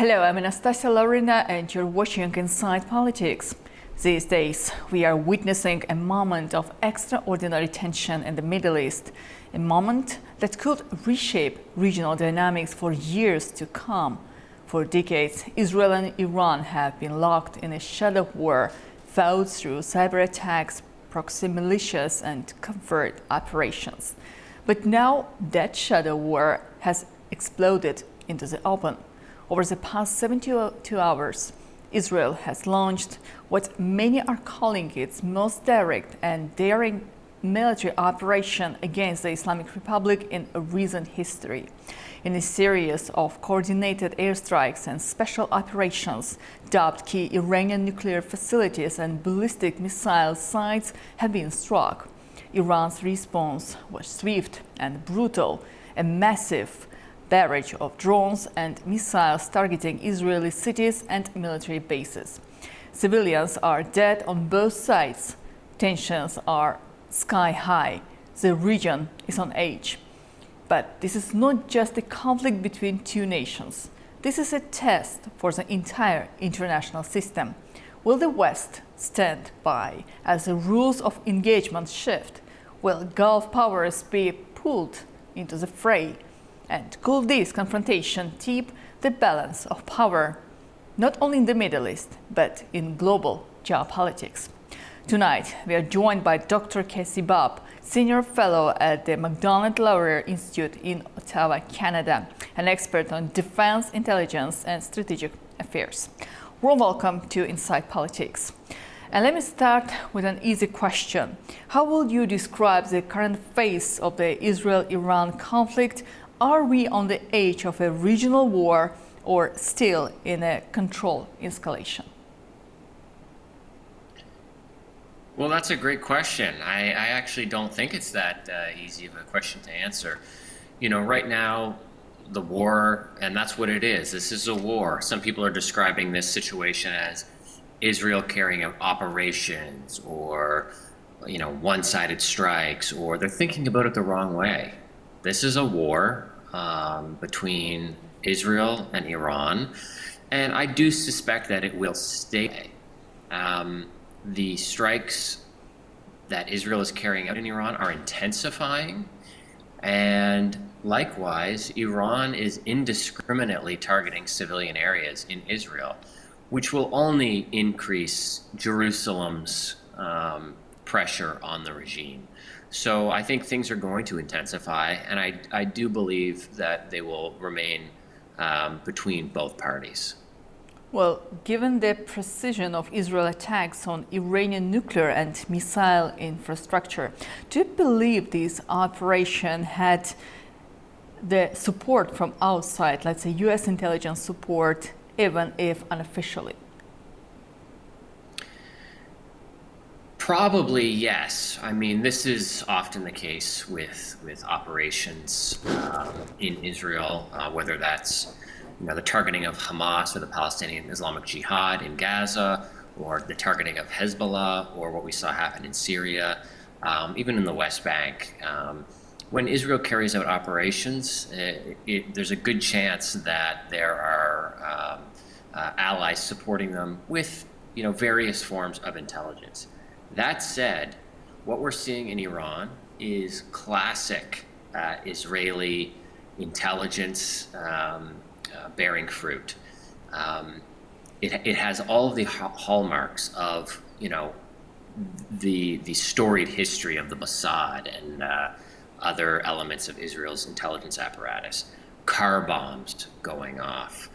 Hello, I'm Anastasiya Lavrina and you're watching Inside Politics. These days, we are witnessing a moment of extraordinary tension in the Middle East, a moment that could reshape regional dynamics for years to come. For decades, Israel and Iran have been locked in a shadow war fought through cyber attacks, proxy militias and covert operations. But now that shadow war has exploded into the open. Over the past 72 hours, Israel has launched what many are calling its most direct and daring military operation against the Islamic Republic in recent history. In a series of coordinated airstrikes and special operations, dubbed key Iranian nuclear facilities and ballistic missile sites have been struck. Iran's response was swift and brutal, a massive barrage of drones and missiles targeting Israeli cities and military bases. Civilians are dead on both sides. Tensions are sky high. The region is on edge. But this is not just a conflict between two nations. This is a test for the entire international system. Will the West stand by as the rules of engagement shift? Will Gulf powers be pulled into the fray? And could this confrontation tip the balance of power, not only in the Middle East, but in global geopolitics? Tonight, we are joined by Dr. Babb, Senior Fellow at the Macdonald-Laurier Institute in Ottawa, Canada, an expert on defense, intelligence, and strategic affairs. Warm welcome to Inside Politics. And let me start with an easy question. How would you describe the current phase of the Israel-Iran conflict? Are we on the edge of a regional war or still in a controlled escalation? Well, that's a great question. I actually don't think it's that easy of a question to answer. You know, right now, the war, and that's what it is. This is a war. Some people are describing this situation as Israel carrying out operations or, you know, one-sided strikes, or they're thinking about it the wrong way. This is a war between Israel and Iran, and I do suspect that it will stay. The strikes that Israel is carrying out in Iran are intensifying, and likewise, Iran is indiscriminately targeting civilian areas in Israel, which will only increase Jerusalem's pressure on the regime. So I think things are going to intensify, and I do believe that they will remain between both parties. Well, given the precision of Israel attacks on Iranian nuclear and missile infrastructure, do you believe this operation had the support from outside, let's say US intelligence support, even if unofficially? Probably yes. I mean, this is often the case with operations in Israel, whether that's the targeting of Hamas or the Palestinian Islamic Jihad in Gaza, or the targeting of Hezbollah, or what we saw happen in Syria, even in the West Bank. When Israel carries out operations, there's a good chance that there are allies supporting them with various forms of intelligence. That said, what we're seeing in Iran is classic Israeli intelligence bearing fruit. It has all of the hallmarks of the storied history of the Mossad and other elements of Israel's intelligence apparatus. Car bombs going off,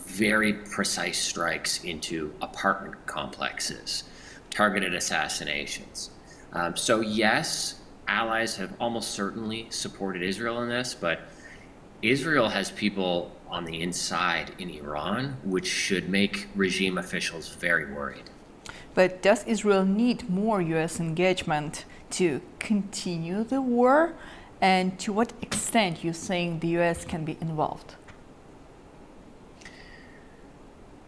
very precise strikes into apartment complexes, targeted assassinations. So yes, allies have almost certainly supported Israel in this, but Israel has people on the inside in Iran, which should make regime officials very worried. But does Israel need more US engagement to continue the war? And to what extent you think the US can be involved?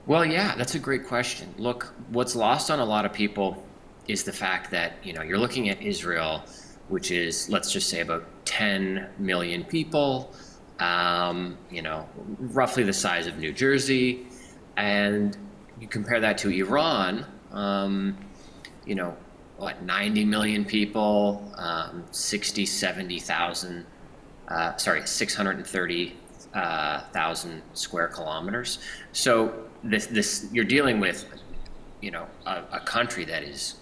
Well, yeah, that's a great question. Look, what's lost on a lot of people is the fact that, you're looking at Israel, which is, let's just say, about 10 million people, roughly the size of New Jersey. And you compare that to Iran, 90 million people, 60, 70,000, 630,000 square kilometers. So you're dealing with, a country that is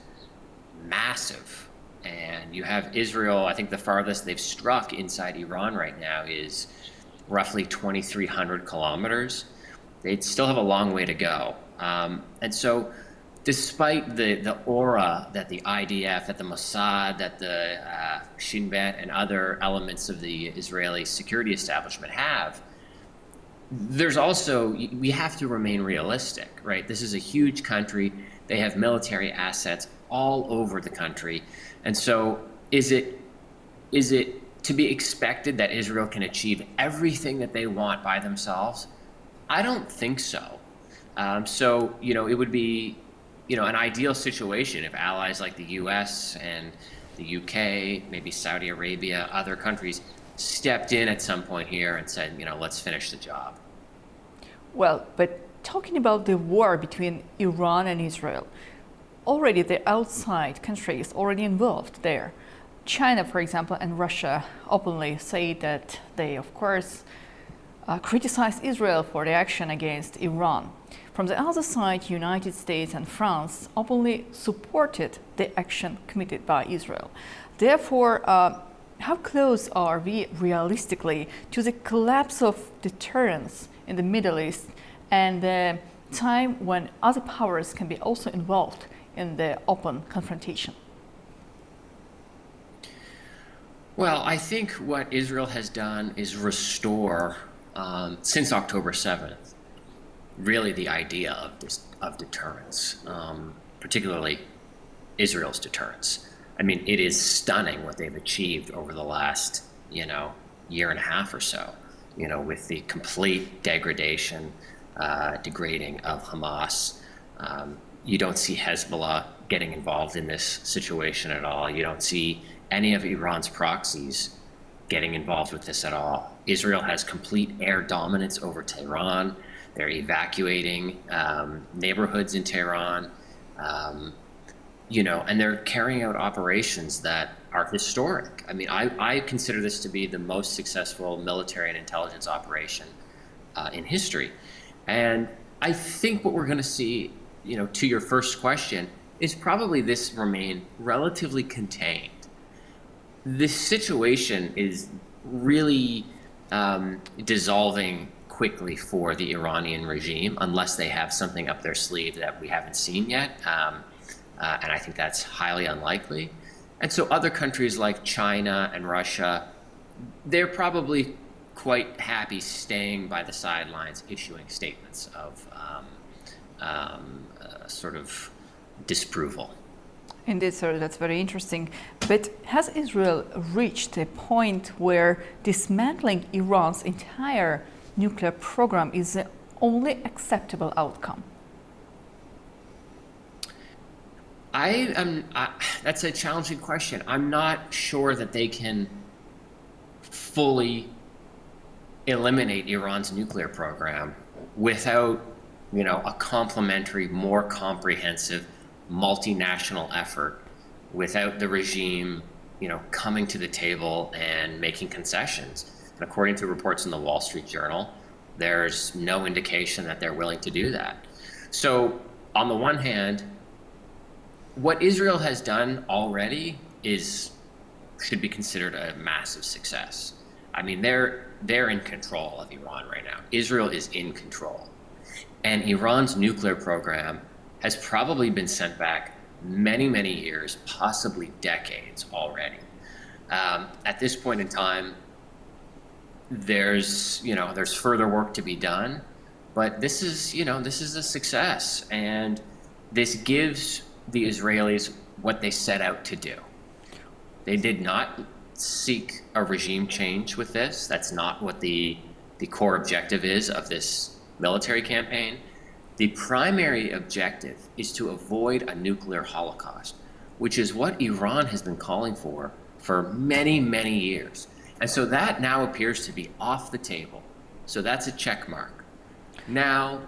massive. And you have Israel, I think the farthest they've struck inside Iran right now is roughly 2,300 kilometers. They still have a long way to go. And so despite the aura that the IDF, that the Mossad, that the Shin Bet and other elements of the Israeli security establishment have, there's also, we have to remain realistic, right? This is a huge country. They have military assets all over the country. And so is it to be expected that Israel can achieve everything that they want by themselves? I don't think so. It would be, an ideal situation if allies like the US and the UK, maybe Saudi Arabia, other countries stepped in at some point here and said, let's finish the job. Well, but talking about the war between Iran and Israel, already the outside countries already involved there. China, for example, and Russia openly say that they, of course, criticize Israel for the action against Iran. From the other side, United States and France openly supported the action committed by Israel. Therefore, how close are we realistically to the collapse of deterrence in the Middle East and the time when other powers can be also involved in the open confrontation? Well, I think what Israel has done is restore, since October 7th, really the idea of deterrence, particularly Israel's deterrence. I mean, it is stunning what they've achieved over the last, year and a half or so, with the complete degradation, degrading of Hamas. You don't see Hezbollah getting involved in this situation at all. You don't see any of Iran's proxies getting involved with this at all. Israel has complete air dominance over Tehran. They're evacuating neighborhoods in Tehran, and they're carrying out operations that are historic. I mean, I consider this to be the most successful military and intelligence operation in history. And I think what we're going to see, to your first question, is probably this remain relatively contained. This situation is really dissolving quickly for the Iranian regime, unless they have something up their sleeve that we haven't seen yet. And I think that's highly unlikely. And so other countries like China and Russia, they're probably quite happy staying by the sidelines, issuing statements of sort of disapproval. Indeed, sir, that's very interesting. But has Israel reached a point where dismantling Iran's entire nuclear program is the only acceptable outcome? That's a challenging question. I'm not sure that they can fully eliminate Iran's nuclear program without, a complementary, more comprehensive, multinational effort, without the regime, coming to the table and making concessions. And according to reports in the Wall Street Journal, there's no indication that they're willing to do that. So on the one hand, what Israel has done already should be considered a massive success. I mean, they're in control of Iran right now. Israel is in control. And Iran's nuclear program has probably been sent back many, many years, possibly decades already. At this point in time, there's further work to be done, but this is a success, and this gives the Israelis what they set out to do. They did not seek a regime change with this. That's not what the core objective is of this military campaign. The primary objective is to avoid a nuclear holocaust, which is what Iran has been calling for many, many years. And so that now appears to be off the table. So that's a check mark. Now,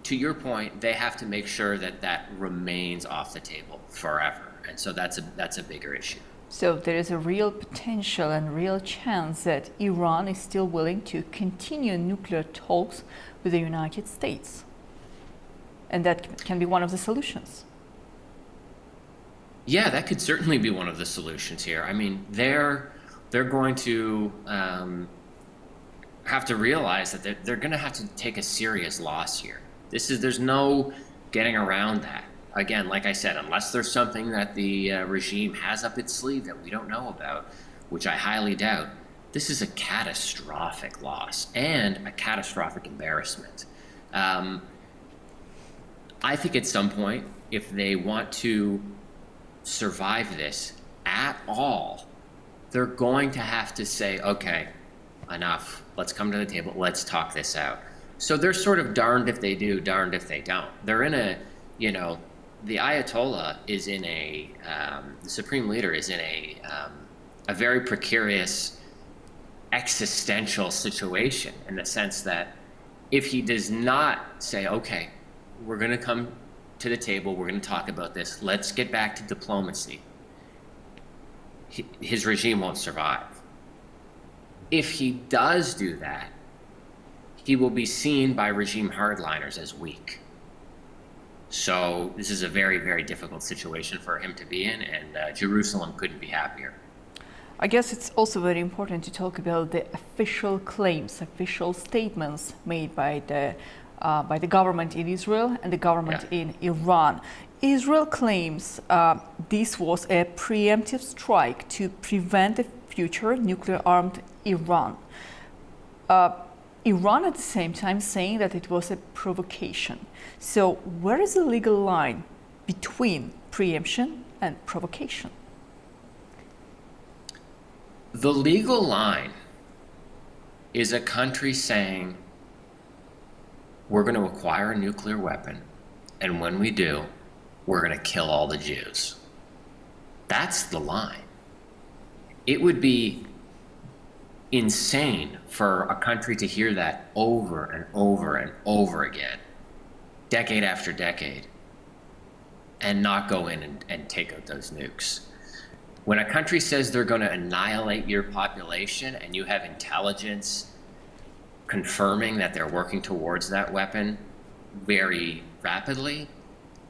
to your point, they have to make sure that that remains off the table forever. And so that's a bigger issue. So there is a real potential and real chance that Iran is still willing to continue nuclear talks with the United States. And that can be one of the solutions. Yeah, that could certainly be one of the solutions here. I mean, they're going to have to realize that they're going to have to take a serious loss here. There's no getting around that. Again, like I said, unless there's something that the regime has up its sleeve that we don't know about, which I highly doubt, this is a catastrophic loss and a catastrophic embarrassment. I think at some point, if they want to survive this at all, they're going to have to say, okay, enough, let's come to the table, let's talk this out. So they're sort of darned if they do, darned if they don't. They're in a, the Ayatollah is in the supreme leader is in a very precarious existential situation, in the sense that if he does not say, okay, we're going to come to the table, we're going to talk about this, let's get back to diplomacy, his regime won't survive. If he does do that, he will be seen by regime hardliners as weak. So this is a very, very difficult situation for him to be in, and Jerusalem couldn't be happier. I guess it's also very important to talk about the official claims, official statements made by the government in Israel and the government in Iran. Israel claims this was a preemptive strike to prevent a future nuclear-armed Iran. Iran at the same time saying that it was a provocation. So where is the legal line between preemption and provocation? The legal line is a country saying, we're going to acquire a nuclear weapon, and when we do, we're going to kill all the Jews. That's the line. It would be insane for a country to hear that over and over and over again, decade after decade, and not go in and take out those nukes. When a country says they're going to annihilate your population, and you have intelligence confirming that they're working towards that weapon very rapidly,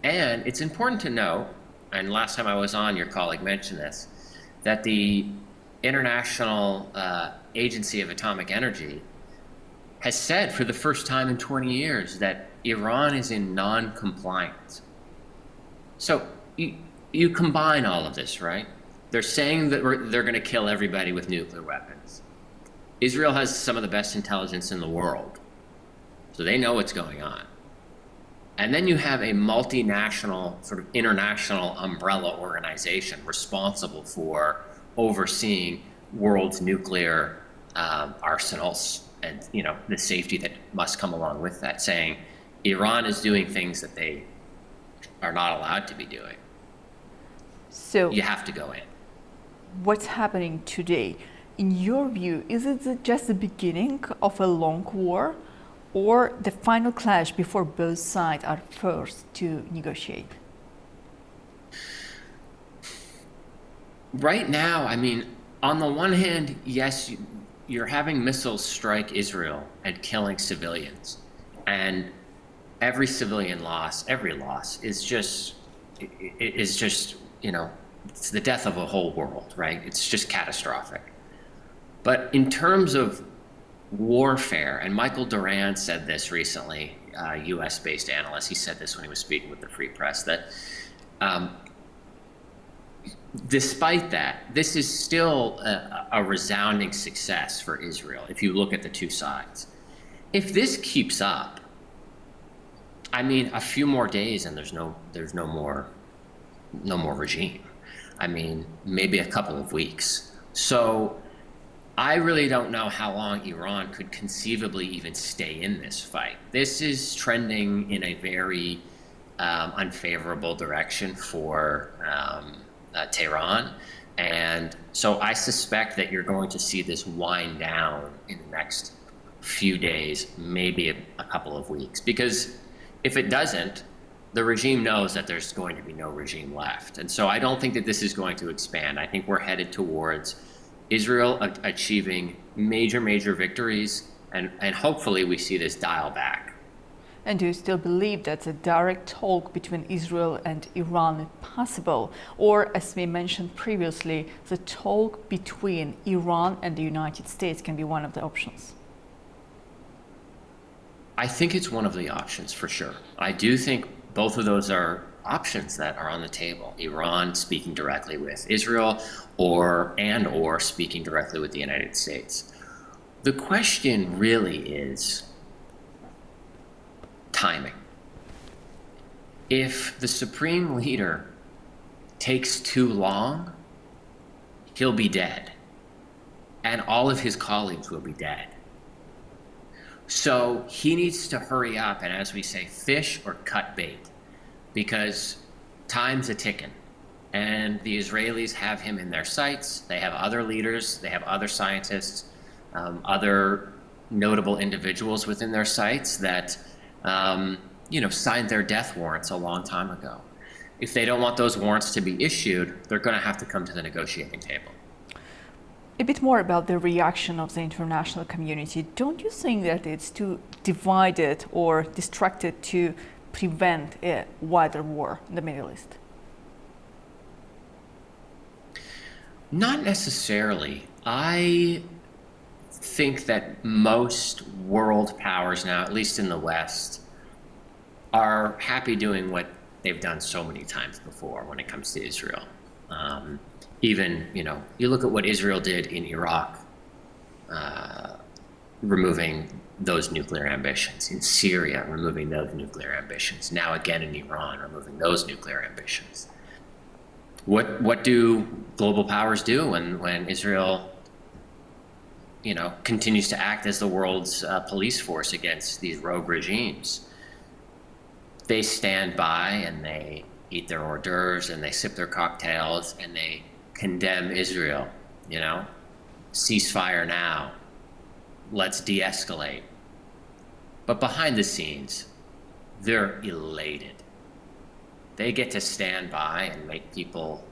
and it's important to note, and last time I was on, your colleague mentioned this, that the International Agency of Atomic Energy has said for the first time in 20 years that Iran is in non-compliance. So you combine all of this, right? They're saying that they're going to kill everybody with nuclear weapons. Israel has some of the best intelligence in the world, so they know what's going on. And then you have a multinational, sort of international umbrella organization responsible for overseeing world's nuclear arsenals and the safety that must come along with that, saying Iran is doing things that they are not allowed to be doing. So you have to go in. What's happening today, in your view, is it just the beginning of a long war, or the final clash before both sides are forced to negotiate? Right now, I mean, on the one hand, yes, you're having missiles strike Israel and killing civilians. And every civilian loss, every loss is just, it's the death of a whole world, right? It's just catastrophic. But in terms of warfare, and Michael Doran said this recently, US-based analyst, he said this when he was speaking with the Free Press, that despite that, this is still a resounding success for Israel if you look at the two sides. If this keeps up, I mean, a few more days and there's no more regime. I mean, maybe a couple of weeks. So I really don't know how long Iran could conceivably even stay in this fight. This is trending in a very unfavorable direction for Tehran. And so I suspect that you're going to see this wind down in the next few days, maybe a couple of weeks. Because if it doesn't, the regime knows that there's going to be no regime left. And so I don't think that this is going to expand. I think we're headed towards Israel achieving major victories, and hopefully we see this dial back. And do you still believe that a direct talk between Israel and Iran is possible? Or, as we mentioned previously, the talk between Iran and the United States can be one of the options? I think it's one of the options for sure. I do think both of those are options that are on the table. Iran speaking directly with Israel or speaking directly with the United States. The question really is timing. If the supreme leader takes too long, he'll be dead, and all of his colleagues will be dead. So he needs to hurry up and, as we say, fish or cut bait, because time's a ticking. And the Israelis have him in their sights. They have other leaders, they have other scientists, other notable individuals within their sights that signed their death warrants a long time ago. If they don't want those warrants to be issued, they're going to have to come to the negotiating table. A bit more about the reaction of the international community. Don't you think that it's too divided or distracted to prevent a wider war in the Middle East? Not necessarily. I think that most world powers now, at least in the West, are happy doing what they've done so many times before when it comes to Israel. Even, you look at what Israel did in Iraq, removing those nuclear ambitions, in Syria, removing those nuclear ambitions, now again in Iran, removing those nuclear ambitions. What do global powers do when Israel, continues to act as the world's police force against these rogue regimes? They stand by and they eat their hors d'oeuvres and they sip their cocktails and they condemn Israel, ceasefire now, let's de-escalate. But behind the scenes, they're elated. They get to stand by and make people,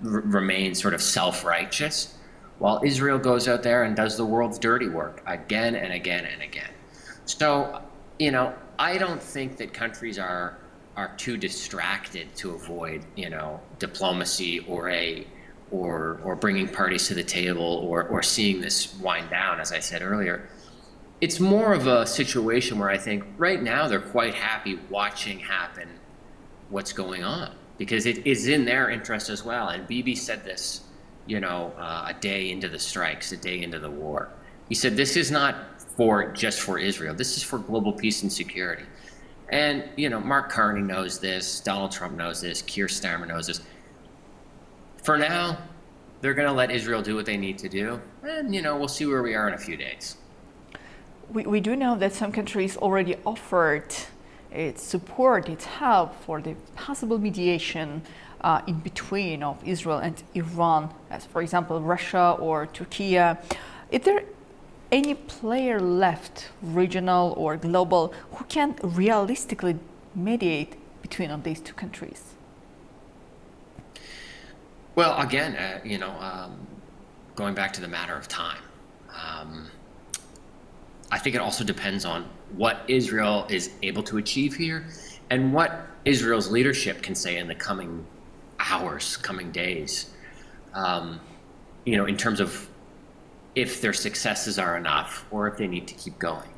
remain sort of self-righteous, while Israel goes out there and does the world's dirty work again and again and again. So, I don't think that countries are too distracted to avoid, diplomacy or bringing parties to the table or seeing this wind down, as I said earlier. It's more of a situation where I think right now they're quite happy watching happen what's going on, because it is in their interest as well. And Bibi said this, a day into the strikes, a day into the war. He said, this is not just for Israel. This is for global peace and security. And, Mark Carney knows this, Donald Trump knows this, Keir Starmer knows this. For now, they're going to let Israel do what they need to do. And, we'll see where we are in a few days. We do know that some countries already offered its support, its help for the possible mediation in between of Israel and Iran, as for example, Russia or Turkey. Is there any player left, regional or global, who can realistically mediate between these two countries? Well, again, going back to the matter of time, I think it also depends on what Israel is able to achieve here and what Israel's leadership can say in the coming hours, coming days, in terms of if their successes are enough or if they need to keep going.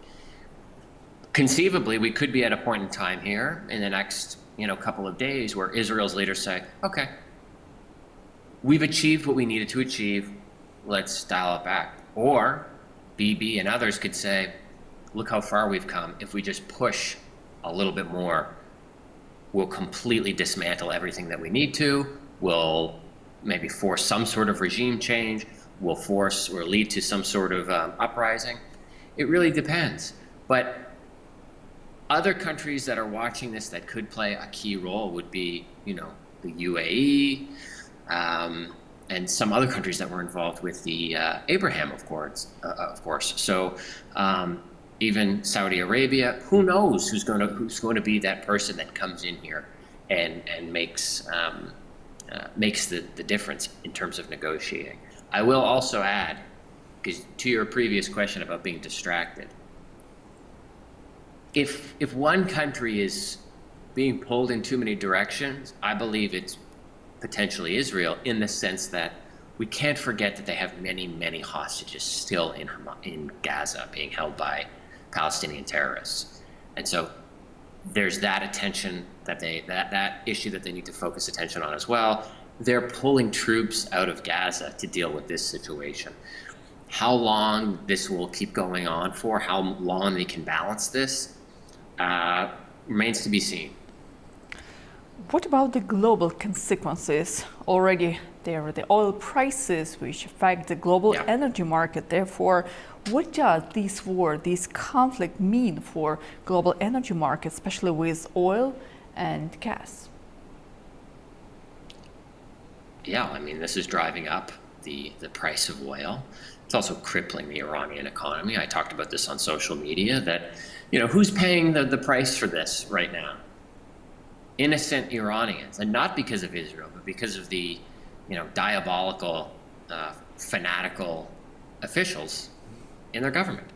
Conceivably, we could be at a point in time here in the next, couple of days where Israel's leaders say, okay, we've achieved what we needed to achieve, let's dial it back. Or Bibi and others could say, look how far we've come. If we just push a little bit more, we'll completely dismantle everything that we need to. We'll maybe force some sort of regime change. We'll force or lead to some sort of uprising. It really depends. But other countries that are watching this that could play a key role would be, the UAE, and some other countries that were involved with the Abraham of course. So even Saudi Arabia, who knows who's going to be that person that comes in here and makes the difference in terms of negotiating. I will also add, because to your previous question about being distracted, if one country is being pulled in too many directions, I believe it's potentially Israel, in the sense that we can't forget that they have many, many hostages still in Gaza being held by Palestinian terrorists. And so there's that attention that issue that they need to focus attention on as well. They're pulling troops out of Gaza to deal with this situation. How long this will keep going on for, how long they can balance this, remains to be seen. What about the global consequences? Already there are the oil prices which affect the global energy market. Therefore, what does this war, this conflict mean for global energy markets, especially with oil and gas? Yeah, I mean, this is driving up the price of oil. It's also crippling the Iranian economy. I talked about this on social media, that, who's paying the price for this right now? Innocent Iranians, and not because of Israel, but because of the, diabolical, fanatical officials in their government.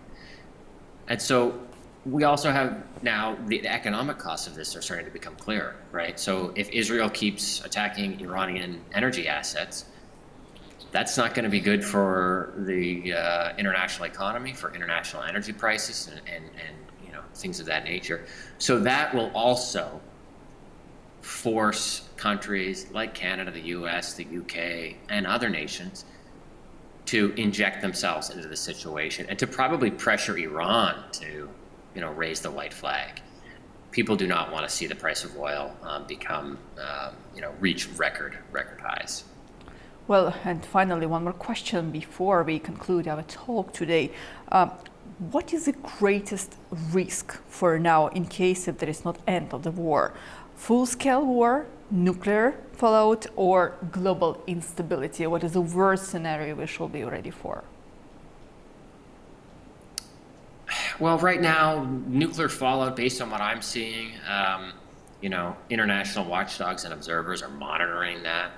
And so we also have now the economic costs of this are starting to become clearer, right? So if Israel keeps attacking Iranian energy assets, that's not going to be good for the international economy, for international energy prices, and things of that nature. So that will also force countries like Canada, the US, the UK, and other nations to inject themselves into the situation and to probably pressure Iran to, raise the white flag. People do not want to see the price of oil reach record highs. Well, and finally, one more question before we conclude our talk today. What is the greatest risk for now in case if there is not end of the war? Full-scale war, nuclear fallout, or global instability? What is the worst scenario we should be ready for? Well, right now, nuclear fallout, based on what I'm seeing, international watchdogs and observers are monitoring that,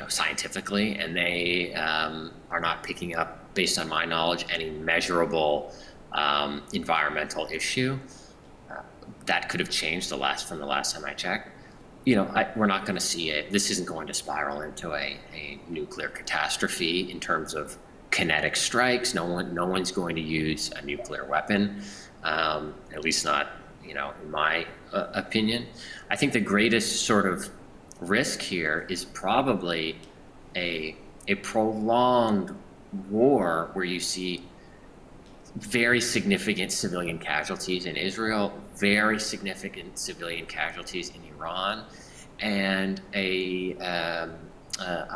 scientifically, and they are not picking up, based on my knowledge, any measurable environmental issue. That could have changed from the last time I checked. We're not going to see it. This isn't going to spiral into a nuclear catastrophe in terms of kinetic strikes. No one's going to use a nuclear weapon, at least not, in my opinion. I think the greatest sort of risk here is probably a prolonged war where you see very significant civilian casualties in Israel, very significant civilian casualties in Iran, and a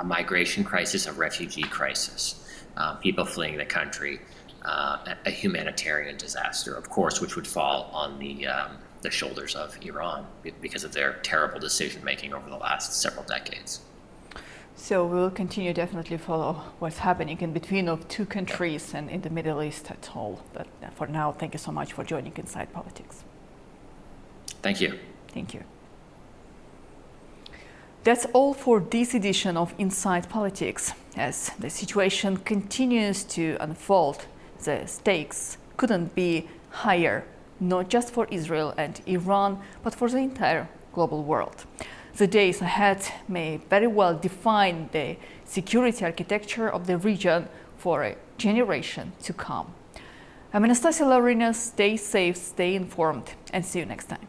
migration crisis, a refugee crisis, people fleeing the country, a humanitarian disaster, of course, which would fall on the shoulders of Iran because of their terrible decision-making over the last several decades. So we will continue definitely follow what's happening in between of two countries and in the Middle East at all. But for now, thank you so much for joining Inside Politics. Thank you. Thank you. That's all for this edition of Inside Politics. As the situation continues to unfold, the stakes couldn't be higher, not just for Israel and Iran, but for the entire global world. The days ahead may very well define the security architecture of the region for a generation to come. I'm Anastasiya Lavrina. Stay safe, stay informed, and see you next time.